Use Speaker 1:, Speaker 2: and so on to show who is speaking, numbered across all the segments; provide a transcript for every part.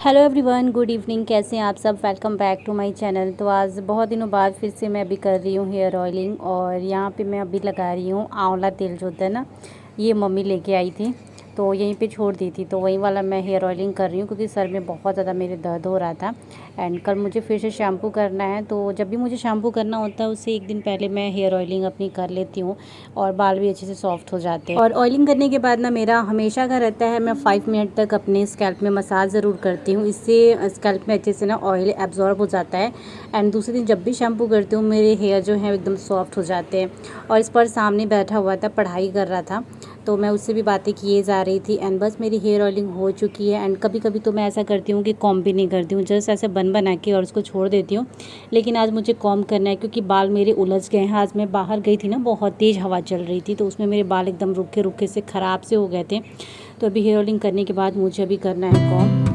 Speaker 1: Hello everyone, good evening. कैसे हैं आप सब? Welcome back to my channel. तो आज बहुत दिनों बाद फिर से मैं अभी कर रही हूँ हेयर ऑयलिंग। और यहाँ पे मैं अभी लगा रही हूँ आंवला तेल, जो होता है ना, ये मम्मी लेके आई थी तो यहीं पे छोड़ दी थी, तो वही वाला मैं हेयर ऑयलिंग कर रही हूँ क्योंकि सर में बहुत ज़्यादा मेरे दर्द हो रहा था। एंड कल मुझे फिर से शैम्पू करना है, तो जब भी मुझे शैम्पू करना होता है उससे एक दिन पहले मैं हेयर ऑयलिंग अपनी कर लेती हूँ और बाल भी अच्छे से सॉफ्ट हो जाते हैं। और ऑयलिंग करने के बाद ना मेरा हमेशा का रहता है, मैं 5 मिनट तक अपने स्कैल्प में मसाज ज़रूर करती हूँ। इससे स्कैल्प में अच्छे से ना ऑयल एब्जॉर्ब हो जाता है। एंड दूसरे दिन जब भी शैम्पू करती हूँ मेरे हेयर जो है एकदम सॉफ्ट हो जाते हैं। और इस पर सामने बैठा हुआ था, पढ़ाई कर रहा था, तो मैं उससे भी बातें किए जा रही थी। एंड बस मेरी हेयर ऑयलिंग हो चुकी है। एंड कभी कभी तो मैं ऐसा करती हूँ कि कॉम्ब भी नहीं करती हूँ, जस्ट ऐसे बन बना के और उसको छोड़ देती हूँ। लेकिन आज मुझे कॉम्ब करना है क्योंकि बाल मेरे उलझ गए हैं। आज मैं बाहर गई थी ना, बहुत तेज़ हवा चल रही थी, तो उसमें मेरे बाल एकदम रुके रुके से ख़राब से हो गए थे। तो अभी हेयर ऑयलिंग करने के बाद मुझे अभी करना है कॉम्ब।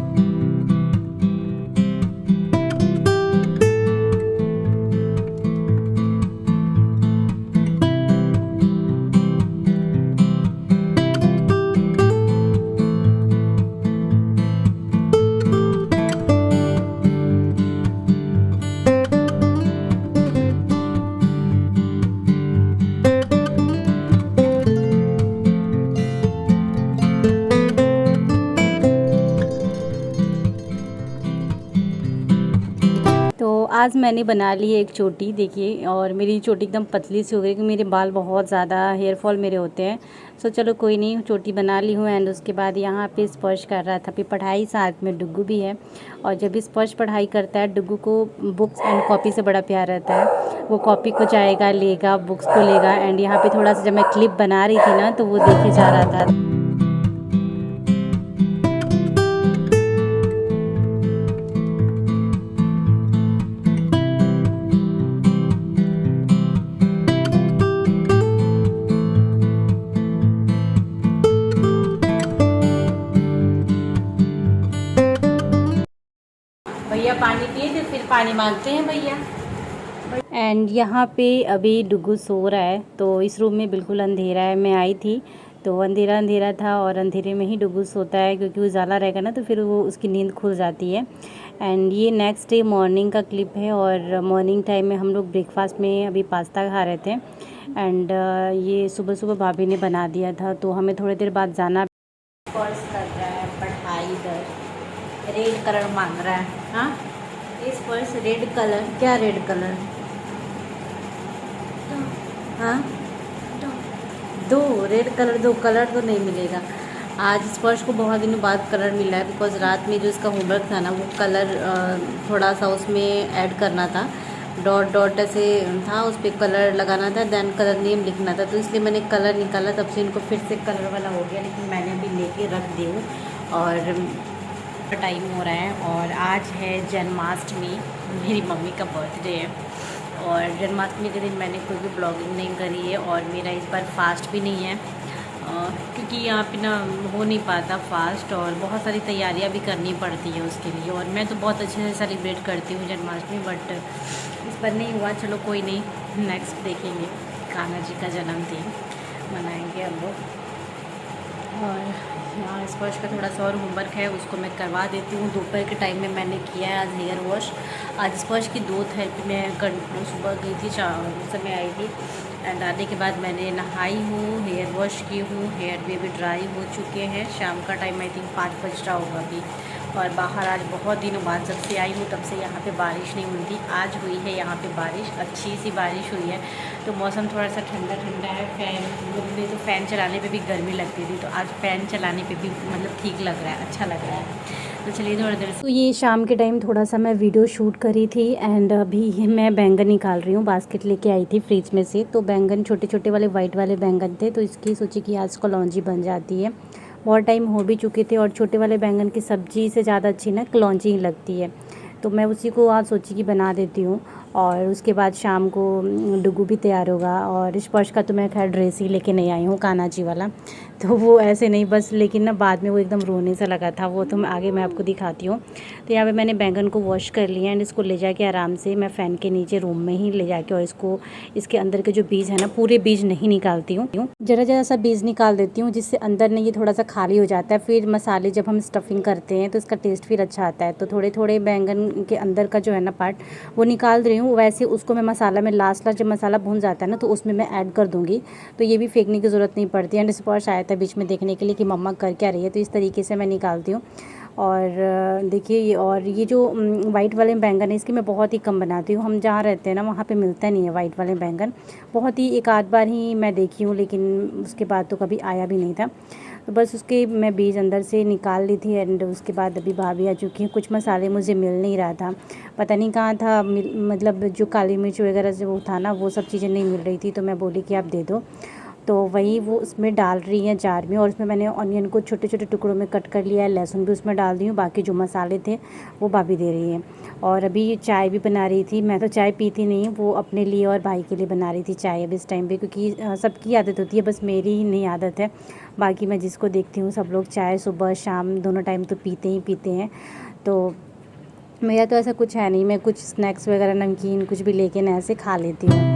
Speaker 1: तो आज मैंने बना ली है एक चोटी, देखिए। और मेरी चोटी एकदम पतली सी हो गई क्योंकि मेरे बाल बहुत ज़्यादा हेयर फॉल मेरे होते हैं। सो चलो कोई नहीं, चोटी बना ली हूँ। एंड उसके बाद यहाँ पे स्पर्श कर रहा था, फिर पढ़ाई, साथ में डुग्गू भी है। और जब भी स्पर्श पढ़ाई करता है, डुग्गू को बुक्स एंड कॉपी से बड़ा प्यार रहता है। वो कॉपी को जाएगा, लेगा, बुक्स को लेगा। एंड यहाँ पे थोड़ा सा जब मैं क्लिप बना रही थी ना, तो वो देखे जा रहा था। भैया पानी पिए थे, फिर पानी मांगते हैं भैया। एंड यहाँ पे अभी डुग्गू सो रहा है। तो इस रूम में बिल्कुल अंधेरा है। मैं आई थी तो अंधेरा अंधेरा था, और अंधेरे में ही डुग्गू सोता है क्योंकि उजाला रहेगा ना तो फिर वो उसकी नींद खुल जाती है। एंड ये नेक्स्ट डे मॉर्निंग का क्लिप है। और मॉर्निंग टाइम में हम लोग ब्रेकफास्ट में अभी पास्ता खा रहे थे। एंड ये सुबह सुबह भाभी ने बना दिया था, तो हमें थोड़ी देर बाद जाना। कोर्स कर रहा है पढ़ाई, इधर रेड कलर मांग रहा है। हाँ, इस पर्स रेड कलर, क्या रेड कलर? हाँ, दो रेड कलर, दो कलर तो नहीं मिलेगा आज। स्पर्श को बहुत दिनों बाद कलर मिला है, बिकॉज रात में जो इसका होमवर्क था ना, वो कलर थोड़ा सा उसमें ऐड करना था। डॉट डॉट ऐसे था, उस पर कलर लगाना था, देन कलर नेम लिखना था, तो इसलिए मैंने कलर निकाला। तब से इनको फिर से कलर वाला हो गया, लेकिन मैंने अभी लेके रख दी हूँ। और टाइम हो रहा है और आज है जन्माष्टमी, मेरी मम्मी का बर्थडे है। और जन्माष्टमी के दिन मैंने कोई भी ब्लॉगिंग नहीं करी है, और मेरा इस बार फास्ट भी नहीं है क्योंकि यहाँ पे ना हो नहीं पाता फास्ट, और बहुत सारी तैयारियाँ भी करनी पड़ती है उसके लिए। और मैं तो बहुत अच्छे से सेलिब्रेट करती हूँ जन्माष्टमी, बट इस बार नहीं हुआ। चलो कोई नहीं, नेक्स्ट देखेंगे। कान्हा जी का जन्मदिन मनाएंगे हम लोग। और यहाँ स्पर्श का थोड़ा सा और होमवर्क है, उसको मैं करवा देती हूँ। दोपहर के टाइम में मैंने किया है आज हेयर वॉश। आज स्पर्श की 2 थेरेपी मैं सुबह गई थी, उस समय आई थी। एंड आने के बाद मैंने नहाई हूँ, हेयर वॉश की हूँ, हेयर भी अभी ड्राई हो चुके हैं। शाम का टाइम आई थिंक 5 बज रहा होगा अभी। और बाहर आज बहुत दिनों बाद जब से आई हूँ तब से यहाँ पे बारिश नहीं हुई थी। आज हुई है यहाँ पे बारिश, अच्छी सी बारिश हुई है, तो मौसम थोड़ा सा ठंडा ठंडा है। फ़ैन में तो फ़ैन चलाने पे भी गर्मी लगती थी, तो आज फ़ैन चलाने पे भी मतलब ठीक लग रहा है, अच्छा लग रहा है। तो चलिए थोड़ा देर। तो ये शाम के टाइम थोड़ा सा मैं वीडियो शूट करी थी। एंड अभी मैं बैंगन निकाल रही हूँ, बास्केट लेके आई थी फ्रिज में से। तो बैंगन छोटे छोटे वाले वाइट वाले बैंगन थे, तो इसकी सोची कि आज कलौंजी बन जाती है। बहुत टाइम हो भी चुके थे, और छोटे वाले बैंगन की सब्ज़ी से ज़्यादा अच्छी ना कलौंजी ही लगती है, तो मैं उसी को आज सोची कि बना देती हूँ। और उसके बाद शाम को डुगू भी तैयार होगा। और स्पर्श का तो मैं खैर ड्रेस ही लेके नहीं आई हूँ कान्हा जी वाला, तो वो ऐसे नहीं बस, लेकिन ना बाद में वो एकदम रोने सा लगा था, वो तो मैं आपको दिखाती हूँ। तो यहाँ पे मैंने बैंगन को वॉश कर लिया एंड इसको ले जाके आराम से मैं फ़ैन के नीचे रूम में ही ले जाके, और इसको इसके अंदर के जो बीज है ना, पूरे बीज नहीं निकालती हूँ, ज़रा ज़रा सा बीज निकाल देती हूँ, जिससे अंदर ना ये थोड़ा सा खाली हो जाता है। फिर मसाले जब हम स्टफिंग करते हैं तो इसका टेस्ट फिर अच्छा आता है। तो थोड़े थोड़े बैंगन के अंदर का जो है ना पार्ट वो निकाल रही हूँ। वैसे उसको मैं मसाला में लास्ट जब मसाला भून जाता है ना, तो उसमें मैं ऐड कर दूँगी, तो ये भी फेंकने की ज़रूरत नहीं पड़ती। एंड स्पर्श आया था बीच में देखने के लिए कि मम्मा कर क्या रही है, तो इस तरीके से मैं निकालती हूँ। और देखिए ये जो वाइट वाले बैंगन है, इसकी मैं बहुत ही कम बनाती हूँ। हम जहाँ रहते हैं ना, वहाँ पे मिलता नहीं है वाइट वाले बैंगन, बहुत ही एक आध बार ही मैं देखी हूँ, लेकिन उसके बाद तो कभी आया भी नहीं था। तो बस उसके मैं बीज अंदर से निकाल ली थी। एंड उसके बाद अभी भाभी आ चुकी हैं। कुछ मसाले मुझे मिल नहीं रहा था, पता नहीं कहाँ था, मतलब जो काली मिर्च वगैरह से वो था ना, वो सब चीज़ें नहीं मिल रही थी, तो मैं बोली कि आप दे दो, तो वही वो उसमें डाल रही हैं जार में। और उसमें मैंने ऑनियन को छोटे छोटे टुकड़ों में कट कर लिया है, लहसुन भी उसमें डाल दी हूँ, बाकी जो मसाले थे वो भाभी दे रही हैं। और अभी चाय भी बना रही थी, मैं तो चाय पीती नहीं, वो अपने लिए और भाई के लिए बना रही थी चाय अभी इस टाइम पे, क्योंकि सबकी आदत होती है, बस मेरी ही नहीं आदत है। बाकी मैं जिसको देखती हूँ सब लोग चाय सुबह शाम दोनों टाइम तो पीते ही पीते हैं। तो मेरा तो ऐसा कुछ है नहीं, मैं कुछ स्नैक्स वगैरह नमकीन कुछ भी लेके ना ऐसे खा लेती हूँ।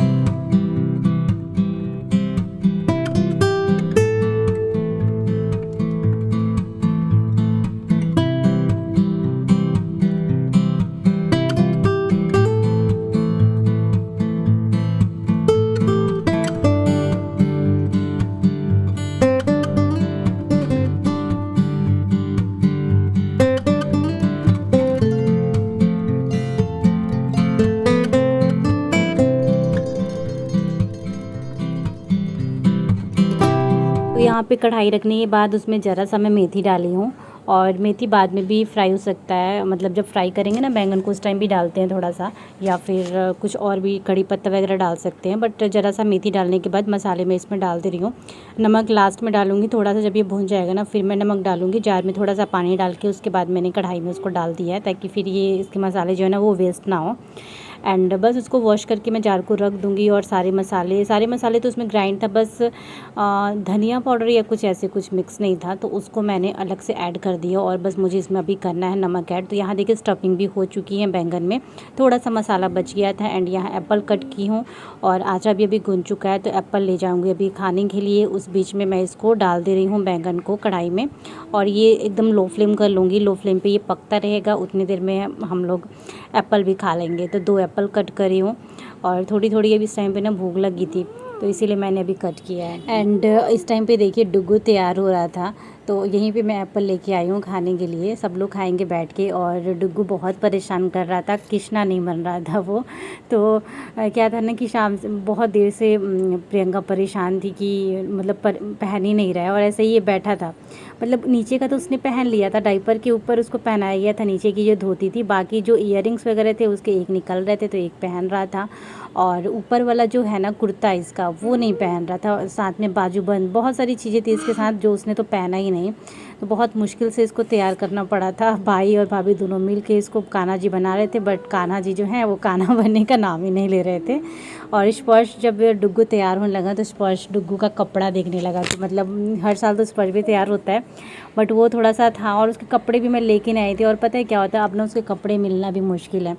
Speaker 1: तो यहाँ पे कढ़ाई रखने के बाद उसमें ज़रा सा मैं मेथी डाली हूँ, और मेथी बाद में भी फ्राई हो सकता है, मतलब जब फ्राई करेंगे ना बैंगन को उस टाइम भी डालते हैं थोड़ा सा, या फिर कुछ और भी कड़ी पत्ता वगैरह डाल सकते हैं। बट ज़रा सा मेथी डालने के बाद मसाले में इसमें डाल दे रही हूँ। नमक लास्ट में डालूँगी थोड़ा सा, जब ये भून जाएगा ना फिर मैं नमक डालूँगी। जार में थोड़ा सा पानी डाल के उसके बाद मैंने कढ़ाई में उसको डाल दिया है, ताकि फिर ये इसके मसाले जो है ना वो वेस्ट ना हो। एंड बस उसको वॉश करके मैं जार को रख दूँगी। और सारे मसाले तो उसमें ग्राइंड था, बस धनिया पाउडर या कुछ ऐसे कुछ मिक्स नहीं था, तो उसको मैंने अलग से ऐड कर दिया। और बस मुझे इसमें अभी करना है नमक ऐड। तो यहाँ देखिए स्टफिंग भी हो चुकी है बैंगन में, थोड़ा सा मसाला बच गया था। एंड यहाँ एप्पल कट की हूँ, और आटा भी अभी गुन चुका है, तो एप्पल ले जाऊँगी अभी खाने के लिए। उस बीच में मैं इसको डाल दे रही हूँ बैंगन को कढ़ाई में, और ये एकदम लो फ्लेम कर लूँगी। लो फ्लेम पे ये पकता रहेगा, उतनी देर में हम लोग एप्पल भी खा लेंगे। तो 2 एप्पल कट करी हूँ, और थोड़ी थोड़ी अभी इस टाइम पे ना भूख लगी थी, तो इसीलिए मैंने अभी कट किया है। एंड इस टाइम पे देखिए डुगू तैयार हो रहा था, तो यहीं पे मैं एप्पल लेके आई हूँ खाने के लिए, सब लोग खाएंगे बैठ के। और डुगू बहुत परेशान कर रहा था, कृष्णा नहीं बन रहा था वो। तो क्या था ना कि शाम से बहुत देर से प्रियंका परेशान थी कि मतलब पहन ही नहीं रहा है, और ऐसे ही ये बैठा था। मतलब नीचे का तो उसने पहन लिया था, डाइपर के ऊपर उसको पहनाया गया था, नीचे की जो धोती थी, बाकी जो ईयरिंग्स वगैरह थे उसके एक निकल रहे थे तो एक पहन रहा था। और ऊपर वाला जो है ना कुर्ता इसका, वो नहीं पहन रहा था। साथ में बाजूबंद बहुत सारी चीज़ें थी इसके साथ, जो उसने तो पहना ही नहीं। तो बहुत मुश्किल से इसको तैयार करना पड़ा था। भाई और भाभी दोनों मिल के इसको कान्हा जी बना रहे थे, बट कान्हा जी जो हैं वो कान्हा बनने का नाम ही नहीं ले रहे थे। और स्पर्श जब डुग्गू तैयार होने लगा, तो स्पर्श डुग्गू का कपड़ा देखने लगा। तो मतलब हर साल तो स्पर्श भी तैयार होता है, बट वो थोड़ा सा था। और उसके कपड़े भी मैं लेके नहीं आई थी, और पता है क्या होता है, अब ना उसके कपड़े मिलना भी मुश्किल है,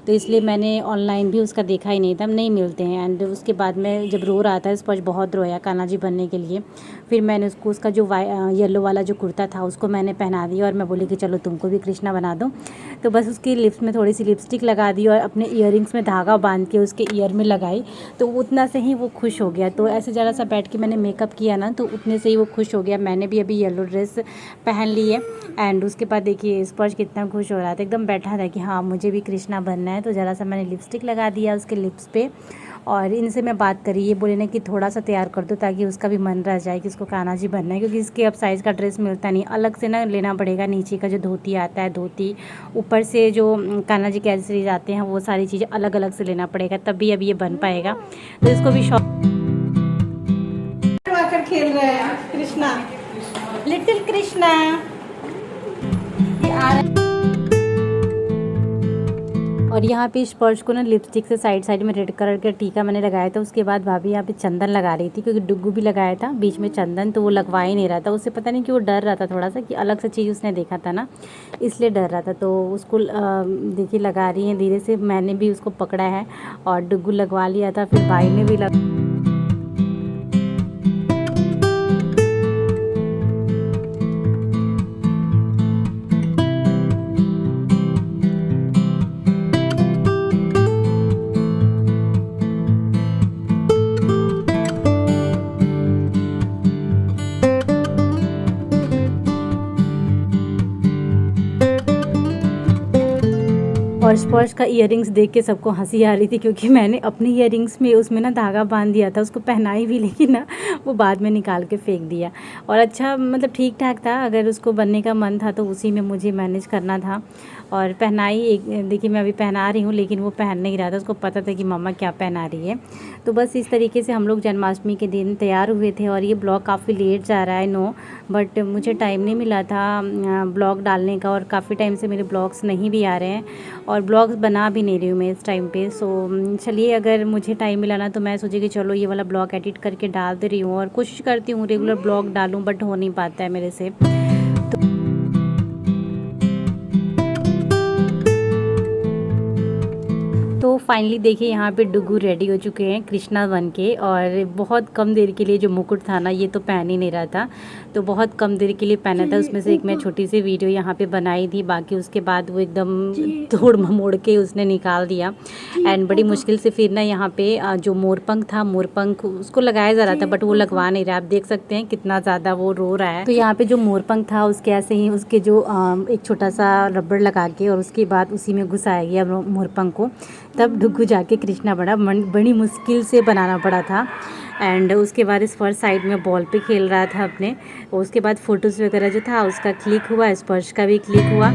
Speaker 1: तो इसलिए मैंने ऑनलाइन भी उसका देखा ही नहीं था, नहीं मिलते हैं। एंड उसके बाद में जब रो रहा था स्पर्श, बहुत रोया कान्हा जी बनने के लिए, फिर मैंने उसको उसका जो येलो वाला जो कुर्ता था उसको मैंने पहना दिया, और मैं बोली कि चलो तुमको भी कृष्णा बना दो। तो बस उसकी लिप्स में थोड़ी सी लिपस्टिक लगा दी, और अपने ईयरिंग्स में धागा बांध के उसके ईयर में लगाई, तो उतना से ही वो खुश हो गया। तो ऐसे ज़रा सा बैठ के मैंने मेकअप किया ना, तो उतने से ही वो खुश हो गया। मैंने भी अभी येलो ड्रेस पहन ली है। एंड उसके बाद देखिए स्पर्श कितना खुश हो रहा था, एकदम बैठा था कि हाँ मुझे भी कृष्णा बनना है। तो ज़रा सा मैंने लिपस्टिक लगा दिया उसके लिप्स पे, और इनसे मैं बात करी, ये बोले ना कि थोड़ा सा तैयार कर दो ताकि उसका भी मन रह जाए कि इसको कान्हा जी बनना है, क्योंकि इसके अब साइज़ का ड्रेस मिलता नहीं, अलग से ना लेना पड़ेगा। नीचे का जो धोती आता है धोती, ऊपर से जो कान्हा जी के एक्सेसरीज आते हैं वो सारी चीज़ें अलग अलग से लेना पड़ेगा, तभी अब ये बन पाएगा। तो इसको भी शौक खेल रहे हैं कृष्णा, लिटिल कृष्णा ये आ रहा है। और यहाँ पे स्पर्श को ना लिपस्टिक से साइड साइड में रेड कलर का टीका मैंने लगाया था। उसके बाद भाभी यहाँ पे चंदन लगा रही थी, क्योंकि डुग्गू भी लगाया था बीच में चंदन, तो वो लगवा ही नहीं रहा था। उससे पता नहीं क्यों डर रहा था थोड़ा सा, कि अलग सा चीज़ उसने देखा था ना, इसलिए डर रहा था। तो उसको देखिए लगा रही हैं धीरे से। मैंने भी उसको पकड़ा है और डुग्गू लगवा लिया था, फिर भाई ने भी और स्पर्श का इयररिंग्स देख के सबको हंसी आ रही थी, क्योंकि मैंने अपने इयररिंग्स में उसमें ना धागा बांध दिया था, उसको पहनाई भी, लेकिन ना वो बाद में निकाल के फेंक दिया। और अच्छा मतलब ठीक ठाक था, अगर उसको बनने का मन था तो उसी में मुझे मैनेज करना था। और पहनाई एक देखिए मैं अभी पहना रही हूँ, लेकिन वो पहन नहीं रहा था, उसको पता था कि मम्मा क्या पहना रही है। तो बस इस तरीके से हम लोग जन्माष्टमी के दिन तैयार हुए थे। और ये ब्लॉग काफ़ी लेट जा रहा है नो, बट मुझे टाइम नहीं मिला था ब्लॉग डालने का, और काफ़ी टाइम से मेरे ब्लॉग्स नहीं भी आ रहे हैं, और ब्लॉग्स बना भी नहीं रही हूँ मैं इस टाइम पे। सो चलिए, अगर मुझे टाइम मिला ना तो मैं सोची कि चलो ये वाला ब्लॉग एडिट करके डाल दे रही हूँ, और कोशिश करती हूँ रेगुलर ब्लॉग डालूँ, बट हो नहीं पाता है मेरे से। तो फाइनली देखिए यहाँ पे डुग्गू रेडी हो चुके हैं कृष्णा बन के। और बहुत कम देर के लिए जो मुकुट था ना, ये तो पहन ही नहीं रहा था, तो बहुत कम देर के लिए पहना था। उसमें से एक मैं छोटी सी वीडियो यहाँ पे बनाई थी, बाकी उसके बाद वो एकदम तोड़ ममोड़ के उसने निकाल दिया। एंड बड़ी मुश्किल से फिर ना यहाँ पे जो मोरपंख था, मोरपंख उसको लगाया जा रहा था, बट वो लगवा नहीं रहा। आप देख सकते हैं कितना ज़्यादा वो रो रहा है। तो यहाँ पे जो मोरपंख था उसके ऐसे ही उसके जो एक छोटा सा रबड़ लगा के, और उसके बाद उसी में घुसाया गया मोरपंख को, तब डुग्गू जाके कृष्णा बड़ी मुश्किल से बनाना पड़ा था। एंड उसके बाद स्पर्श साइड में बॉल पे खेल रहा था अपने। और उसके बाद फ़ोटोज़ वगैरह जो था उसका क्लिक हुआ, स्पर्श का भी क्लिक हुआ।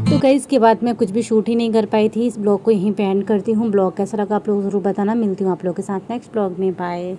Speaker 1: तो गाइस इसके बाद मैं कुछ भी शूट ही नहीं कर पाई थी। इस ब्लॉग को यहीं पे एंड करती हूँ। ब्लॉग कैसा लगा आप लोग ज़रूर बताना। मिलती हूँ आप लोगों के साथ नेक्स्ट ब्लॉग में। बाय।